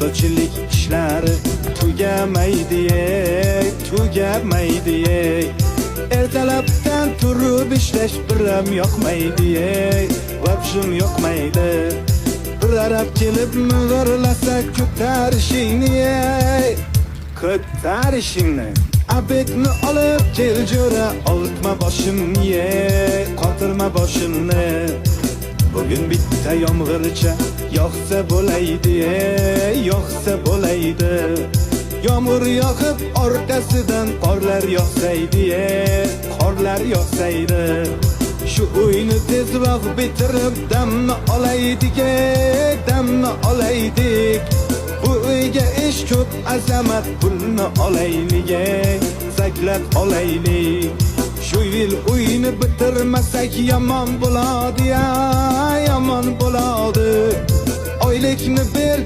Ko'chilik ishlari tugamaydi. Ertalabdan turib ishlash biram yoqmaydi. Vabshim yoqmaydi. Bir arab kelib mug'irlasa ko'tarishingni. Abekni olib kel jo'ra, oltma boshimni, qotirma boshimni. Bugün bitta yomg'ircha yoqsa bo'laydi. Yomg'ir yoqib orqasidan qorlar yoqsaydi. Shu uyni tezroq bitirib damni olaydik. Bu uyga ish ko'p, azamat pulni olaylik, saklab olaylik. Shu yil uyni bitirmasak yomon bo'ladi. Oylikni bergan